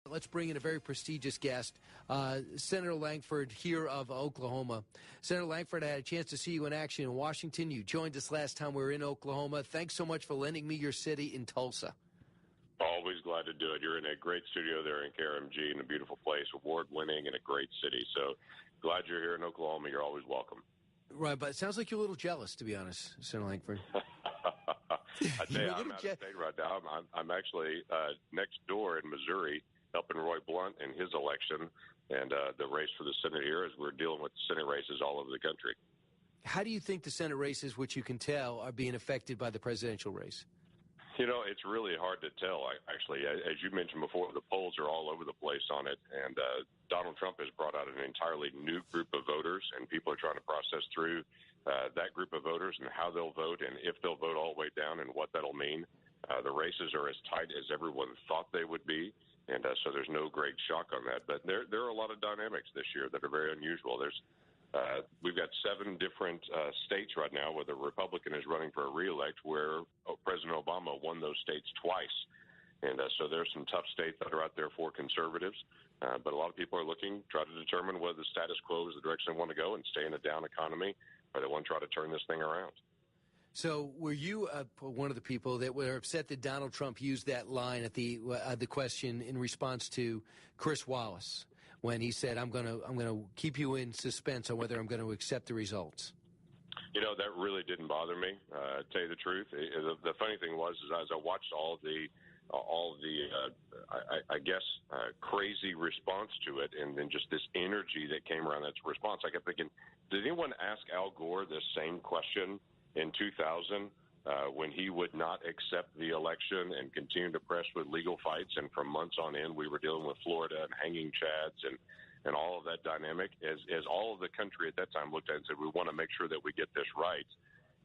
Let's bring in a very prestigious guest, Senator Lankford here of Oklahoma. Senator Lankford, I had a chance to see you in action in Washington. You joined us last time we were in Oklahoma. Thanks so much for lending me your city in Tulsa. Always glad to do it. You're in a great studio there in KRMG, in a beautiful place, award-winning, and a great city. So glad you're here in Oklahoma. You're always welcome. Right, but it sounds like you're a little jealous, to be honest, Senator Lankford. I tell you, I'm out of state right now. I'm actually next door in Missouri, helping Roy Blunt in his election and the race for the Senate here as we're dealing with Senate races all over the country. How do you think the Senate races, which you can tell, are being affected by the presidential race? You know, it's really hard to tell, actually. As you mentioned before, the polls are all over the place on it, and Donald Trump has brought out an entirely new group of voters, and people are trying to process through that group of voters and how they'll vote and if they'll vote all the way down and what that'll mean. The races are as tight as everyone thought they would be. And so there's no great shock on that. But there are a lot of dynamics this year that are very unusual. We've got 7 different states right now where the Republican is running for a reelect where President Obama won those states twice. And so there's some tough states that are out there for conservatives. But a lot of people are looking, try to determine whether the status quo is the direction they want to go and stay in a down economy, or they want to try to turn this thing around. So were you one of the people that were upset that Donald Trump used that line at the question in response to Chris Wallace when he said, I'm going to keep you in suspense on whether I'm going to accept the results? You know, that really didn't bother me, to tell you the truth. The funny thing was, is as I watched all the crazy response to it, and then just this energy that came around that response, I kept thinking, did anyone ask Al Gore this same question in 2000 when he would not accept the election and continue to press with legal fights? And from months on end, we were dealing with Florida and hanging chads and all of that dynamic. As all of the country at that time looked at it and said, we want to make sure that we get this right.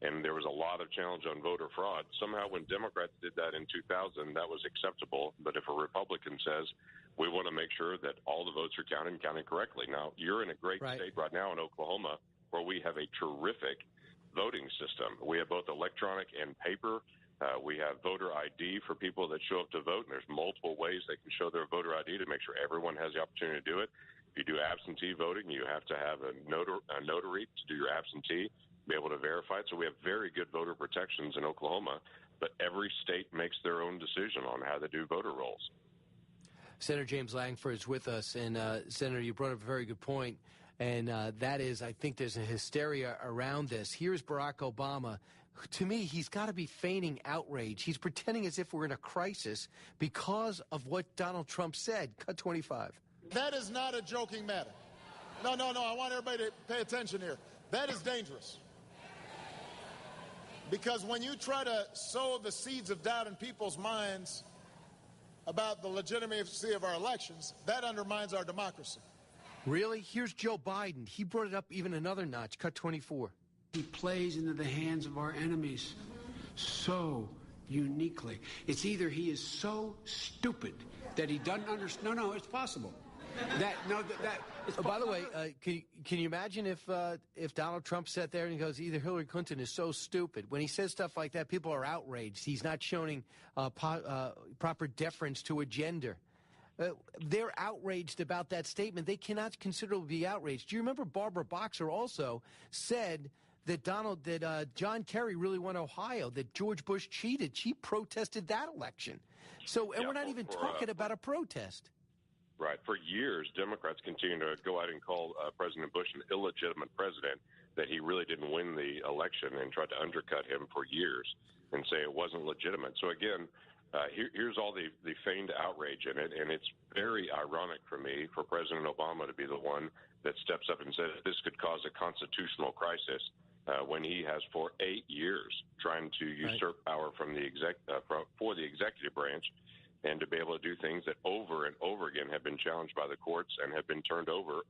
And there was a lot of challenge on voter fraud. Somehow when Democrats did that in 2000, that was acceptable. But if a Republican says, we want to make sure that all the votes are counted and counted correctly. Now, you're in a great state right now in Oklahoma where we have a terrific voting system. We have both electronic and paper. We have voter ID for people that show up to vote, and there's multiple ways they can show their voter ID to make sure everyone has the opportunity to do it. If you do absentee voting, you have to have a notary to do your absentee, be able to verify it. So we have very good voter protections in Oklahoma, but every state makes their own decision on how they do voter rolls. Senator James Lankford is with us, and Senator, you brought up a very good point. And that is, I think there's a hysteria around this. Here's Barack Obama. To me, he's got to be feigning outrage. He's pretending as if we're in a crisis because of what Donald Trump said. Cut 25. That is not a joking matter. No. I want everybody to pay attention here. That is dangerous. Because when you try to sow the seeds of doubt in people's minds about the legitimacy of our elections, that undermines our democracy. Really? Here's Joe Biden. He brought it up even another notch. Cut 24. He plays into the hands of our enemies so uniquely. It's either he is so stupid that he doesn't understand. No, it's possible. By the way, can you imagine if Donald Trump sat there and he goes, either Hillary Clinton is so stupid. When he says stuff like that, people are outraged. He's not showing proper deference to a gender. They're outraged about that statement. They cannot considerably be outraged. Do you remember Barbara Boxer also said that John Kerry really won Ohio, that George Bush cheated? She protested that election. So, and we're not even talking about a protest. Right. For years, Democrats continue to go out and call President Bush an illegitimate president, that he really didn't win the election, and tried to undercut him for years and say it wasn't legitimate. So again, here's all the feigned outrage in it, and it's very ironic for me for President Obama to be the one that steps up and says this could cause a constitutional crisis when he has for 8 years trying to usurp power from the for the executive branch, and to be able to do things that over and over again have been challenged by the courts and have been turned over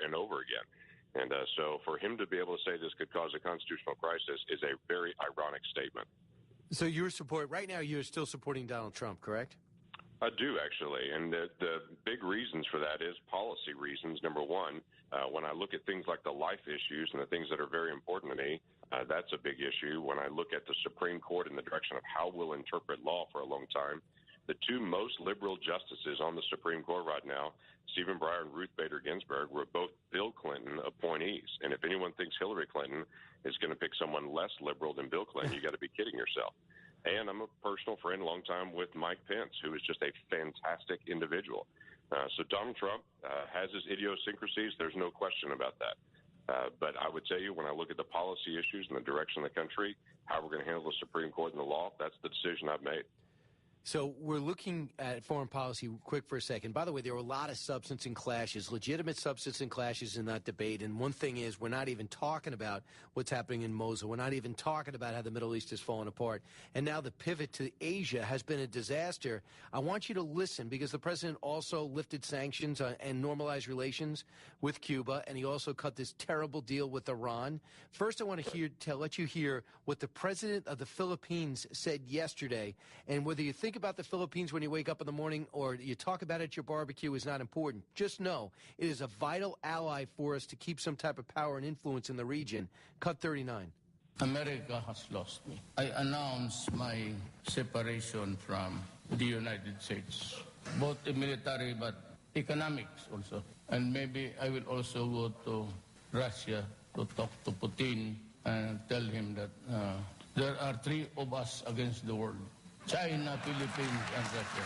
and over again. And so for him to be able to say this could cause a constitutional crisis is a very ironic statement. So right now you're still supporting Donald Trump, correct? I do, actually. And the big reasons for that is policy reasons. Number one, when I look at things like the life issues and the things that are very important to me, that's a big issue. When I look at the Supreme Court and the direction of how we'll interpret law for a long time, The two most liberal justices on the Supreme Court right now, Stephen Breyer and Ruth Bader Ginsburg, were both Bill Clinton appointees. And if anyone thinks Hillary Clinton is going to pick someone less liberal than Bill Clinton, you got to be kidding yourself. And I'm a personal friend, long time, with Mike Pence, who is just a fantastic individual. So Donald Trump has his idiosyncrasies. There's no question about that. But I would tell you, when I look at the policy issues and the direction of the country, how we're going to handle the Supreme Court and the law, that's the decision I've made. So we're looking at foreign policy quick for a second. By the way, there were a lot of substance and clashes, legitimate substance and clashes in that debate. And one thing is, we're not even talking about what's happening in Mosul. We're not even talking about how the Middle East is falling apart. And now the pivot to Asia has been a disaster. I want you to listen, because the president also lifted sanctions and normalized relations with Cuba, and he also cut this terrible deal with Iran. First, I want to let you hear what the president of the Philippines said yesterday, and whether you think about the Philippines when you wake up in the morning or you talk about it at your barbecue is not important. Just know it is a vital ally for us to keep some type of power and influence in the region. Cut 39. America has lost me. I announced my separation from the United States, both in military but economics also. And maybe I will also go to Russia to talk to Putin and tell him that there are three of us against the world: China, Philippines, and Russia.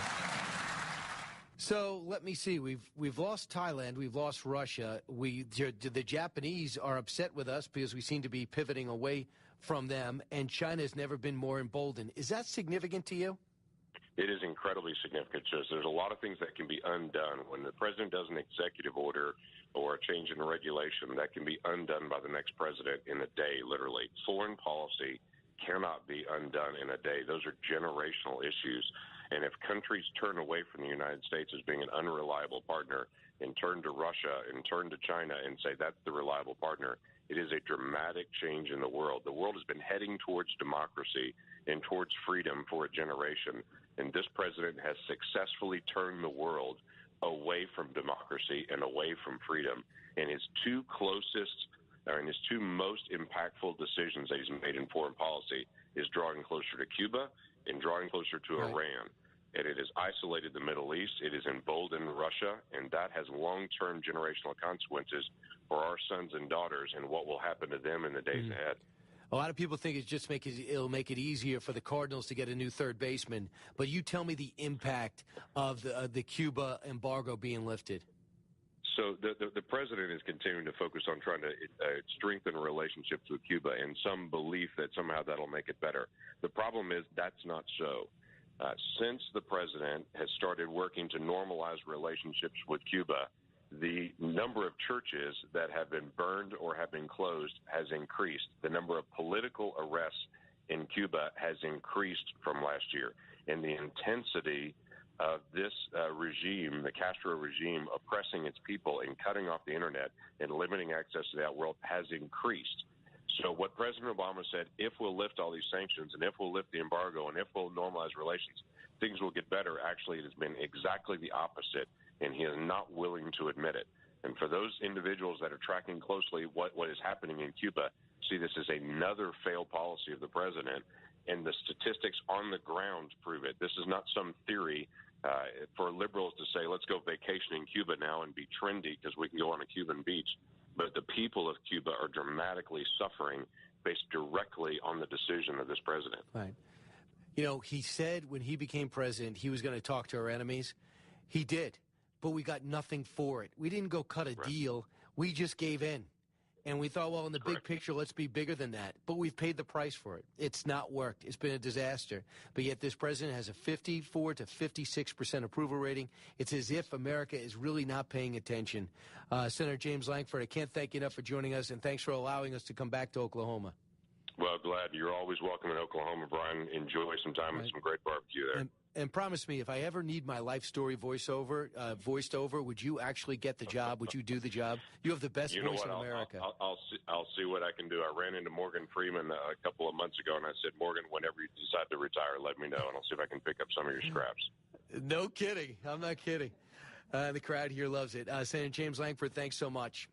So let me see. We've lost Thailand. We've lost Russia. The Japanese are upset with us because we seem to be pivoting away from them, and China has never been more emboldened. Is that significant to you? It is incredibly significant. There's a lot of things that can be undone. When the president does an executive order or a change in regulation, that can be undone by the next president in a day, literally. Foreign policy cannot be undone in a day. Those are generational issues. And if countries turn away from the United States as being an unreliable partner and turn to Russia and turn to China and say that's the reliable partner, it is a dramatic change in the world. The world has been heading towards democracy and towards freedom for a generation. And this president has successfully turned the world away from democracy and away from freedom. And his two most impactful decisions that he's made in foreign policy is drawing closer to Cuba and drawing closer to Iran. And it has isolated the Middle East. It has emboldened Russia, and that has long-term generational consequences for our sons and daughters and what will happen to them in the days ahead. A lot of people think it'll make it easier for the Cardinals to get a new third baseman. But you tell me the impact of the Cuba embargo being lifted. So the president is continuing to focus on trying to strengthen relationships with Cuba and some belief that somehow that'll make it better. The problem is that's not so. Since the president has started working to normalize relationships with Cuba, the number of churches that have been burned or have been closed has increased. The number of political arrests in Cuba has increased from last year. And the intensity of this regime, the Castro regime, oppressing its people and cutting off the internet and limiting access to that world has increased. So what President Obama said, if we'll lift all these sanctions and if we'll lift the embargo and if we'll normalize relations, things will get better. Actually, it has been exactly the opposite, and he is not willing to admit it. And for those individuals that are tracking closely what is happening in Cuba, see this as another failed policy of the president, and the statistics on the ground prove it. This is not some theory for liberals to say, let's go vacation in Cuba now and be trendy because we can go on a Cuban beach. But the people of Cuba are dramatically suffering based directly on the decision of this president. Right. You know, he said when he became president he was going to talk to our enemies. He did, but we got nothing for it. We didn't go cut a deal. We just gave in. And we thought, well, in the big picture, let's be bigger than that. But we've paid the price for it. It's not worked. It's been a disaster. But yet this president has a 54 to 56% approval rating. It's as if America is really not paying attention. Senator James Lankford, I can't thank you enough for joining us, and thanks for allowing us to come back to Oklahoma. Well, glad. You're always welcome in Oklahoma, Brian. Enjoy some time and some great barbecue there. And promise me, if I ever need my life story voiced over, would you actually get the job? Would you do the job? You have the best voice in America. I'll see what I can do. I ran into Morgan Freeman a couple of months ago, and I said, Morgan, whenever you decide to retire, let me know, and I'll see if I can pick up some of your scraps. No kidding. I'm not kidding. The crowd here loves it. Senator James Lankford, thanks so much.